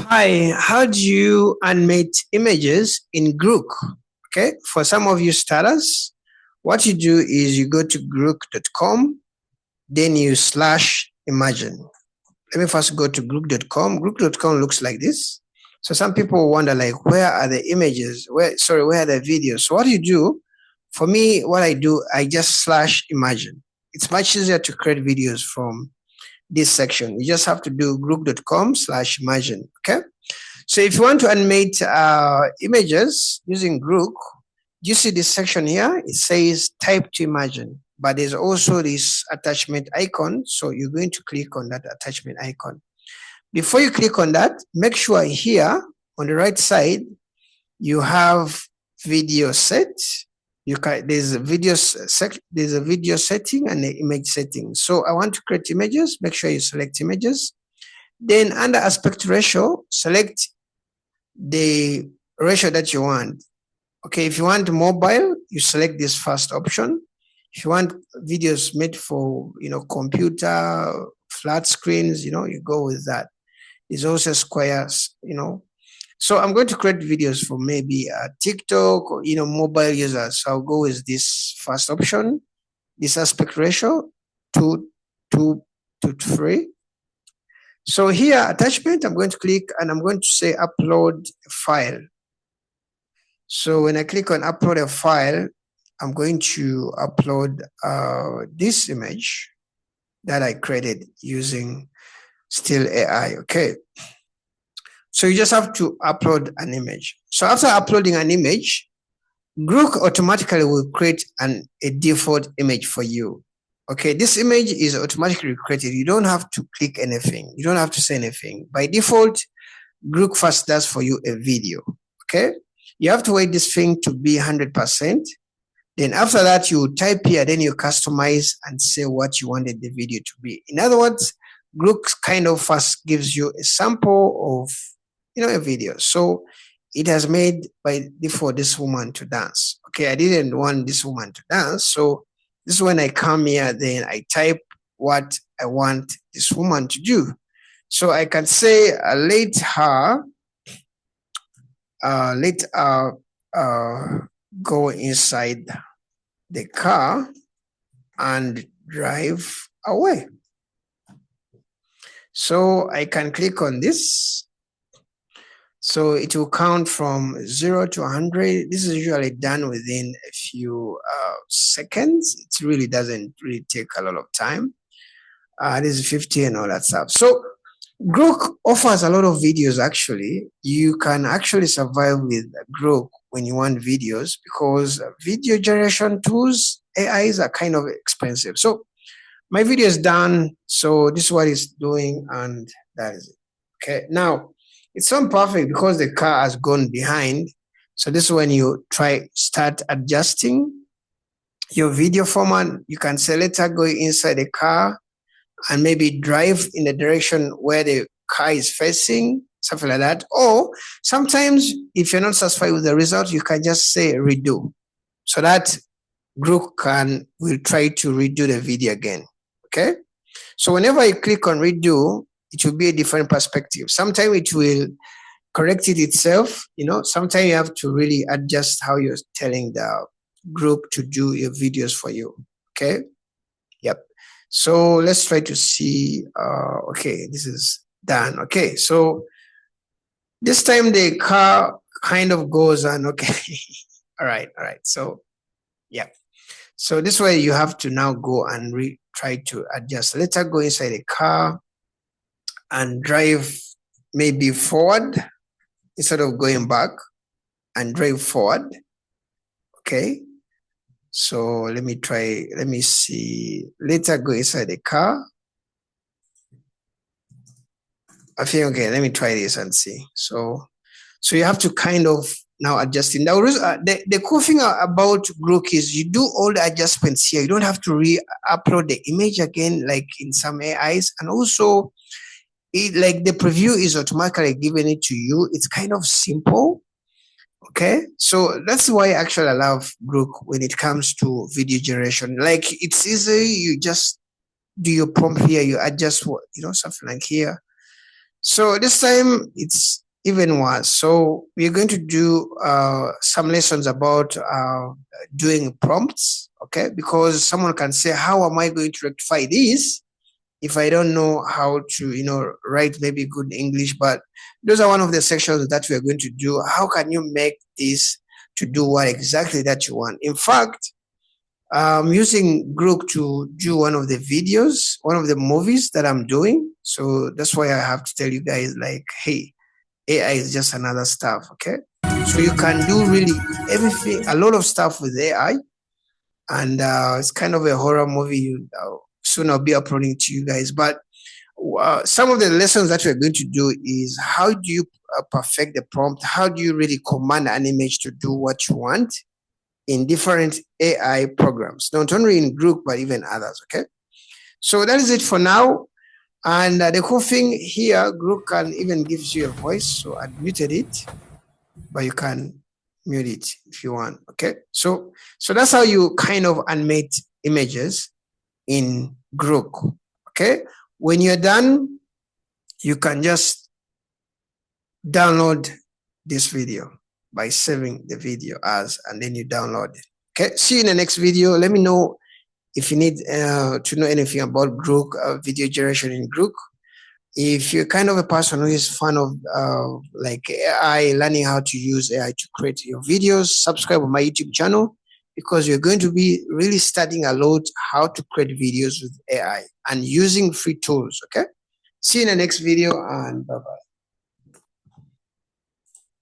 Hi, how do you animate images in Grok? Okay, for some of you starters, what you do is you go to grok.com, then you /imagine. Let me first go to grok.com. Grok.com looks like this. So some people wonder, like, where are the images? Where are the videos? So what you do, for me, what I do, I just /imagine. It's much easier to create videos from this section. You just have to do grok.com/imagine. Okay. So if you want to animate images using Grok, you see this section here, it says type to imagine, but there's also this attachment icon. So you're going to click on that attachment icon. Before you click on that, make sure here on the right side, you have video set. There's a video setting and the image setting. So I want to create images. Make sure you select images. Then under aspect ratio, select the ratio that you want. Okay, if you want mobile, you select this first option. If you want videos made for computer, flat screens, you go with that. There's also squares, So I'm going to create videos for maybe TikTok or mobile users. So I'll go with this first option, this aspect ratio 2:3. So here, attachment, I'm going to click and I'm going to say upload a file. So when I click on upload a file, I'm going to upload this image that I created using Still AI. Okay. So you just have to upload an image. So after uploading an image, Grok automatically will create a default image for you. Okay, this image is automatically created. You don't have to click anything. You don't have to say anything. By default, Grok first does for you a video. Okay, you have to wait this thing to be 100%. Then after that, you type here, then you customize and say what you wanted the video to be. In other words, Grok kind of first gives you a sample of a video. So it has made by default this woman to dance. Okay, I didn't want this woman to dance, so this is when I come here, then I type what I want this woman to do. So I can say let her go inside the car and drive away. So I can click on this. So it will count from 0 to 100. This is usually done within a few seconds. It really doesn't take a lot of time. This is 50 and all that stuff. So Grok offers a lot of videos. Actually, you can actually survive with Grok when you want videos, because video generation tools, AIs, are kind of expensive. So my video is done. So this is what it's doing, and that is it. Okay, now it's not perfect because the car has gone behind. So this is when you start adjusting your video format. You can say, let her go inside the car and maybe drive in the direction where the car is facing, something like that. Or sometimes if you're not satisfied with the result, you can just say redo, so that Grok will try to redo the video again. Okay. So whenever I click on redo, it will be a different perspective. Sometimes it will correct it itself. Sometimes you have to really adjust how you're telling the group to do your videos for you. Okay. Yep. So let's try to see. Okay, this is done. Okay, so this time the car kind of goes on. Okay. all right. So yeah. So this way you have to now go and try to adjust. Let her go inside the car and drive maybe forward instead of going back, and drive forward. Okay. So let me see. Let her go inside the car. I think, okay, let me try this and see. So you have to kind of now adjust it. Now, the cool thing about Grok is you do all the adjustments here. You don't have to re-upload the image again, like in some AIs. And also, like the preview is automatically giving it to you. It's kind of simple. Okay, so that's why actually I love Grok when it comes to video generation. Like, it's easy. You just do your prompt here. You adjust what something like here. So this time it's even worse. So we're going to do some lessons about doing prompts, okay? Because someone can say, how am I going to rectify this if I don't know how to, write maybe good English? But those are one of the sections that we're going to do. How can you make this to do what exactly that you want? In fact, I'm using Grok to do one of the videos, one of the movies that I'm doing. So that's why I have to tell you guys, like, hey, AI is just another stuff, okay? So you can do really everything, a lot of stuff with AI. And it's kind of a horror movie. Soon I'll be uploading to you guys. But some of the lessons that we're going to do is how do you perfect the prompt? How do you really command an image to do what you want in different AI programs, not only in Grok, but even others, okay? So that is it for now. And the cool thing here, Grok can even gives you a voice. So I muted it, but you can mute it if you want, okay? So that's how you kind of animate images in Grok, okay? When you're done, you can just download this video by saving the video as, and then you download it. Okay, see you in the next video. Let me know if you need to know anything about Grok video generation in Grok. If you're kind of a person who is fan of like AI, learning how to use AI to create your videos, subscribe to my YouTube channel, because you're going to be really studying a lot how to create videos with AI and using free tools. Okay, see you in the next video, and bye-bye.